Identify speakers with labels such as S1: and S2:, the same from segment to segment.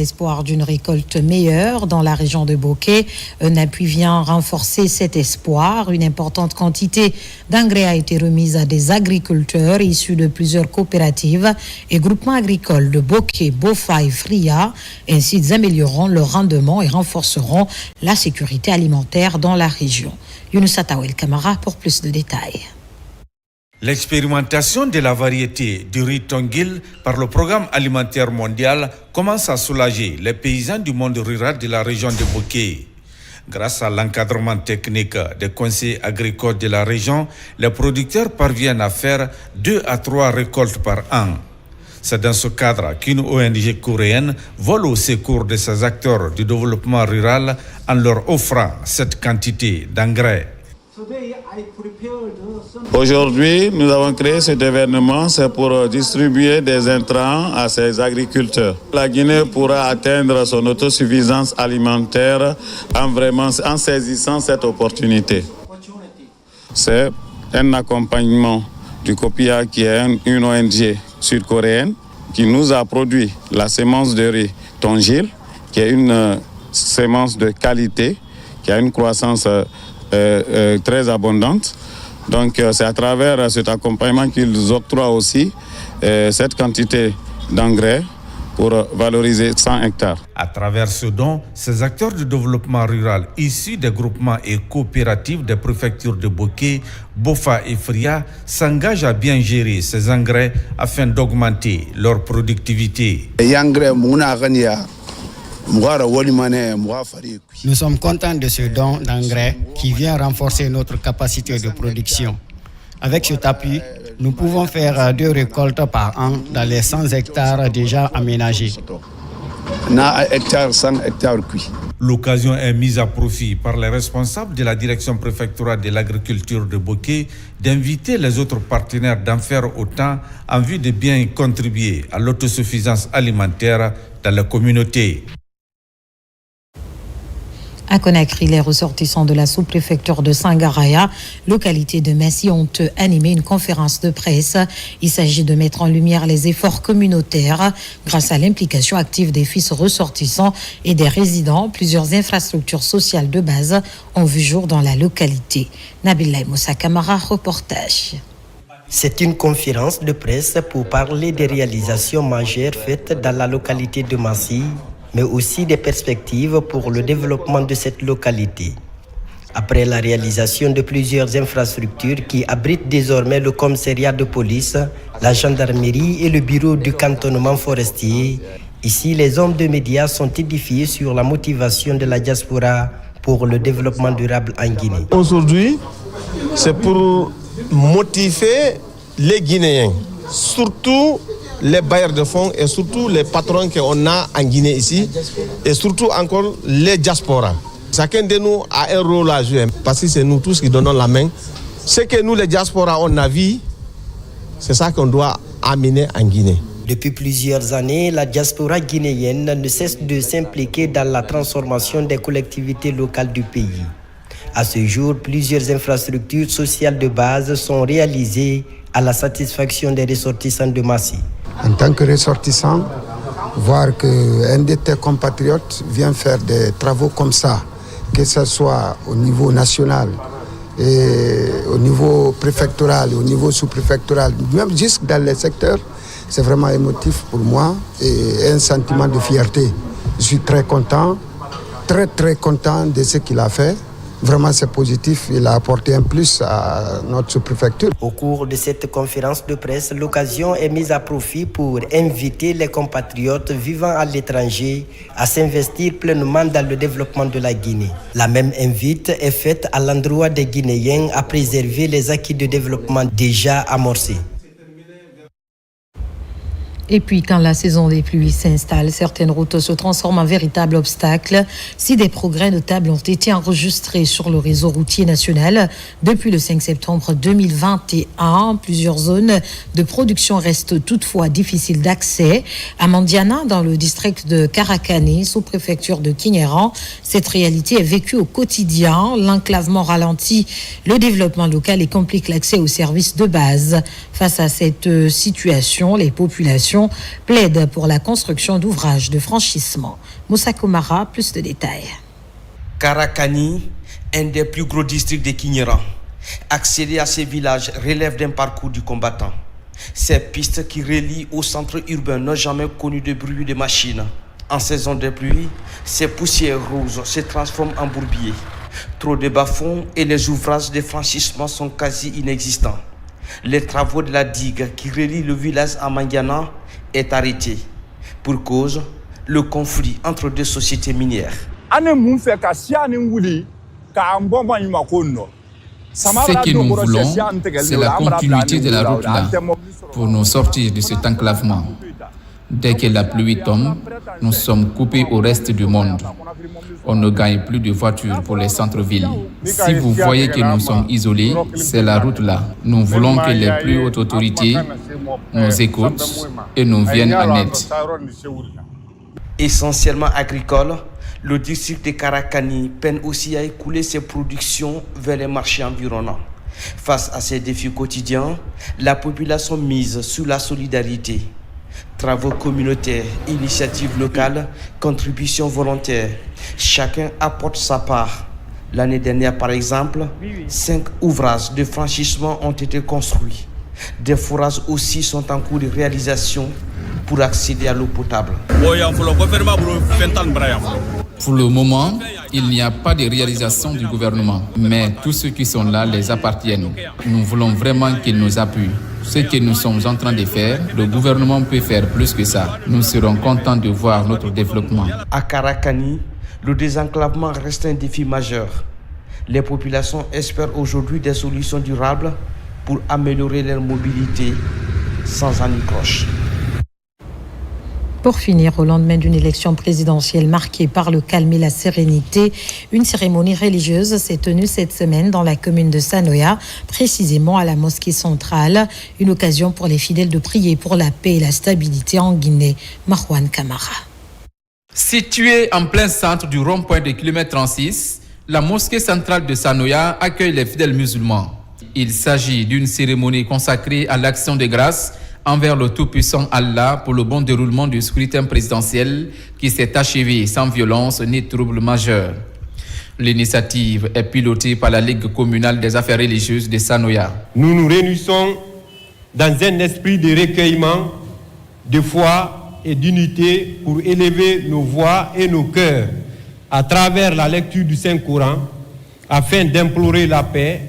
S1: l'espoir d'une récolte meilleure dans la région de Boké. Un appui vient renforcer cet espoir. Une importante quantité d'engrais a été remise à des agriculteurs issus de plusieurs coopératives et groupements agricoles de Boké, Bofa et Fria. Ainsi, ils amélioreront leur rendement et renforceront la sécurité alimentaire dans la région. Younous Atawel Kamara pour plus de détails.
S2: L'expérimentation de la variété du riz Tongil par le Programme alimentaire mondial commence à soulager les paysans du monde rural de la région de Boké. Grâce à l'encadrement technique des conseils agricoles de la région, les producteurs parviennent à faire 2 à 3 récoltes par an. C'est dans ce cadre qu'une ONG coréenne vole au secours de ses acteurs du développement rural en leur offrant cette quantité d'engrais.
S3: Aujourd'hui, nous avons créé cet événement, c'est pour distribuer des intrants à ces agriculteurs. La Guinée pourra atteindre son autosuffisance alimentaire en saisissant cette opportunité. C'est un accompagnement du COPIA qui est une ONG sud-coréenne qui nous a produit la semence de riz Tongil, qui est une semence de qualité, qui a une croissance très abondante. Donc c'est à travers cet accompagnement qu'ils octroient aussi cette quantité d'engrais pour valoriser 100 hectares.
S2: À travers ce don, ces acteurs de développement rural issus des groupements et coopératives des préfectures de Boké, Bofa et Fria s'engagent à bien gérer ces engrais afin d'augmenter leur productivité.
S4: Nous sommes contents de ce don d'engrais qui vient renforcer notre capacité de production. Avec cet appui, nous pouvons faire 2 récoltes par an dans les 100 hectares déjà aménagés.
S2: L'occasion est mise à profit par les responsables de la direction préfectorale de l'agriculture de Boké d'inviter les autres partenaires d'en faire autant en vue de bien contribuer à l'autosuffisance alimentaire dans la communauté.
S1: À Conakry, les ressortissants de la sous-préfecture de Sangaraya, localité de Messi, ont animé une conférence de presse. Il s'agit de mettre en lumière les efforts communautaires grâce à l'implication active des fils ressortissants et des résidents. Plusieurs infrastructures sociales de base ont vu jour dans la localité. Nabila Moussa Kamara, reportage.
S5: C'est une conférence de presse pour parler des réalisations majeures faites dans la localité de Massi, mais aussi des perspectives pour le développement de cette localité. Après la réalisation de plusieurs infrastructures qui abritent désormais le commissariat de police, la gendarmerie et le bureau du cantonnement forestier, ici les hommes de médias sont édifiés sur la motivation de la diaspora pour le développement durable en Guinée.
S6: Aujourd'hui, c'est pour motiver les Guinéens, surtout les bailleurs de fonds et surtout les patrons qu'on a en Guinée ici, et surtout encore les diasporas. Chacun de nous a un rôle à jouer, parce que c'est nous tous qui donnons la main. Ce que nous, les diasporas, on a vu, c'est ça qu'on doit amener en Guinée.
S5: Depuis plusieurs années, la diaspora guinéenne ne cesse de s'impliquer dans la transformation des collectivités locales du pays. À ce jour, plusieurs infrastructures sociales de base sont réalisées à la satisfaction des ressortissants de Massi.
S7: En tant que ressortissant, voir qu'un de tes compatriotes vient faire des travaux comme ça, que ce soit au niveau national, et au niveau préfectoral, au niveau sous-préfectoral, même jusque dans les secteurs, c'est vraiment émotif pour moi et un sentiment de fierté. Je suis très content de ce qu'il a fait. Vraiment, c'est positif. Il a apporté un plus à notre sous-préfecture.
S5: Au cours de cette conférence de presse, l'occasion est mise à profit pour inviter les compatriotes vivant à l'étranger à s'investir pleinement dans le développement de la Guinée. La même invite est faite à l'endroit des Guinéens à préserver les acquis de développement déjà amorcés.
S1: Et puis, quand la saison des pluies s'installe, certaines routes se transforment en véritables obstacles. Si des progrès notables ont été enregistrés sur le réseau routier national depuis le 5 septembre 2021, plusieurs zones de production restent toutefois difficiles d'accès. À Mandiana, dans le district de Karakani, sous-préfecture de Kignéran, cette réalité est vécue au quotidien. L'enclavement ralentit le développement local et complique l'accès aux services de base. Face à cette situation, les populations population plaide pour la construction d'ouvrages de franchissement. Moussa Komara, plus de détails.
S8: Karakani, un des plus gros districts de Kignera. Accéder à ces villages relève d'un parcours du combattant. Ces pistes qui relient au centre urbain n'ont jamais connu de bruit de machines. En saison de pluie, ces poussières roses se transforment en bourbiers. Trop de bas-fonds et les ouvrages de franchissement sont quasi inexistants. Les travaux de la digue qui relie le village à Mangiana est arrêté. Pour cause, le conflit entre deux sociétés minières.
S9: Ce que nous voulons, c'est la continuité de la route là, pour nous sortir de cet enclavement. Dès que la pluie tombe, nous sommes coupés au reste du monde. On ne gagne plus de voitures pour les centres-villes. Si vous voyez que nous sommes isolés, c'est la route là. Nous voulons que les plus hautes autorités nous écoutent et nous viennent en aide.
S8: Essentiellement agricole, le district de Karakani peine aussi à écouler ses productions vers les marchés environnants. Face à ces défis quotidiens, la population mise sur la solidarité. Travaux communautaires, initiatives locales, contributions volontaires. Chacun apporte sa part. L'année dernière, par exemple, 5 ouvrages de franchissement ont été construits. Des forages aussi sont en cours de réalisation pour accéder à l'eau potable.
S9: Pour le moment, il n'y a pas de réalisation du gouvernement, mais tous ceux qui sont là les appartiennent. Nous voulons vraiment qu'ils nous appuient. Ce que nous sommes en train de faire, le gouvernement peut faire plus que ça. Nous serons contents de voir notre développement.
S8: À Karakani, le désenclavement reste un défi majeur. Les populations espèrent aujourd'hui des solutions durables pour améliorer leur mobilité sans anicroche.
S1: Pour finir, au lendemain d'une élection présidentielle marquée par le calme et la sérénité, une cérémonie religieuse s'est tenue cette semaine dans la commune de Sanoya, précisément à la mosquée centrale. Une occasion pour les fidèles de prier pour la paix et la stabilité en Guinée. Marwan Kamara.
S9: Située en plein centre du rond-point de kilomètre 36, la mosquée centrale de Sanoya accueille les fidèles musulmans. Il s'agit d'une cérémonie consacrée à l'action de grâce envers le tout-puissant Allah pour le bon déroulement du scrutin présidentiel qui s'est achevé sans violence ni trouble majeur. L'initiative est pilotée par la Ligue communale des affaires religieuses de Sanoya.
S10: Nous nous réunissons dans un esprit de recueillement, de foi et d'unité pour élever nos voix et nos cœurs à travers la lecture du Saint-Coran afin d'implorer la paix,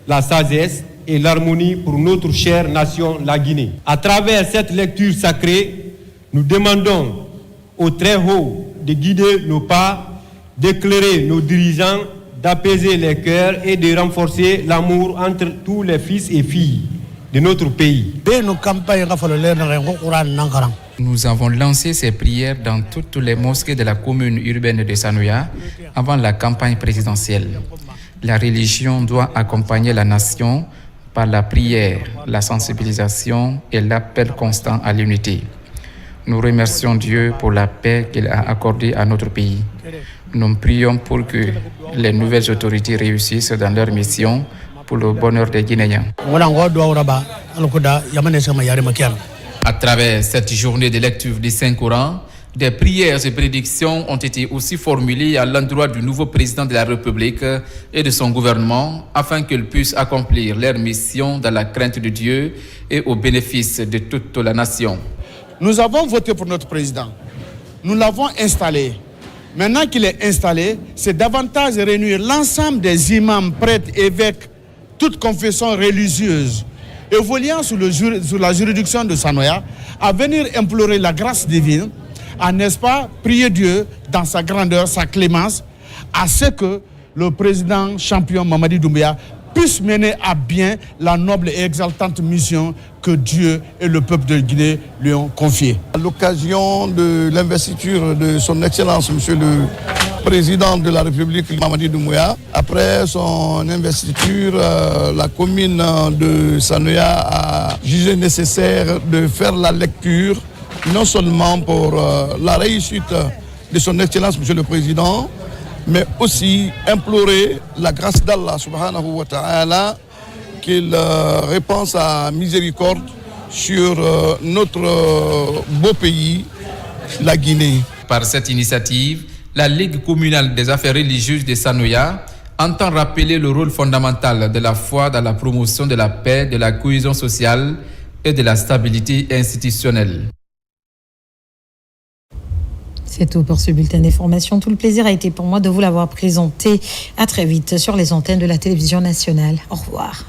S10: la sagesse et l'harmonie pour notre chère nation, la Guinée. À travers cette lecture sacrée, nous demandons au Très-Haut de guider nos pas, d'éclairer nos dirigeants, d'apaiser les cœurs et de renforcer l'amour entre tous les fils et filles de notre pays.
S9: Nous avons lancé ces prières dans toutes les mosquées de la commune urbaine de Sanoya avant la campagne présidentielle. La religion doit accompagner la nation par la prière, la sensibilisation et l'appel constant à l'unité. Nous remercions Dieu pour la paix qu'il a accordée à notre pays. Nous prions pour que les nouvelles autorités réussissent dans leur mission pour le bonheur des Guinéens. À travers cette journée de lecture du Saint-Coran, des prières et prédictions ont été aussi formulées à l'endroit du nouveau président de la République et de son gouvernement afin qu'ils puissent accomplir leur mission dans la crainte de Dieu et au bénéfice de toute la nation.
S11: Nous avons voté pour notre président. Nous l'avons installé. Maintenant qu'il est installé, c'est davantage réunir l'ensemble des imams, prêtres, évêques, toute confession religieuse, évoluant sous la juridiction de Sanoya, à venir implorer la grâce divine, à, n'est-ce pas, prier Dieu dans sa grandeur, sa clémence, à ce que le président champion Mamadi Doumbouya puisse mener à bien la noble et exaltante mission que Dieu et le peuple de Guinée lui ont confiée.
S7: À l'occasion de l'investiture de son Excellence, Monsieur le Président de la République, Mamadi Doumbouya, après son investiture, la commune de Sanoya a jugé nécessaire de faire la lecture, non seulement pour la réussite de son Excellence, Monsieur le Président, mais aussi implorer la grâce d'Allah subhanahu wa ta'ala qu'il répand sa miséricorde
S11: sur notre beau pays, la Guinée.
S9: Par cette initiative, la Ligue communale des affaires religieuses de Sanoya entend rappeler le rôle fondamental de la foi dans la promotion de la paix, de la cohésion sociale et de la stabilité institutionnelle.
S1: C'est tout pour ce bulletin d'information. Tout le plaisir a été pour moi de vous l'avoir présenté. À très vite sur les antennes de la télévision nationale. Au revoir.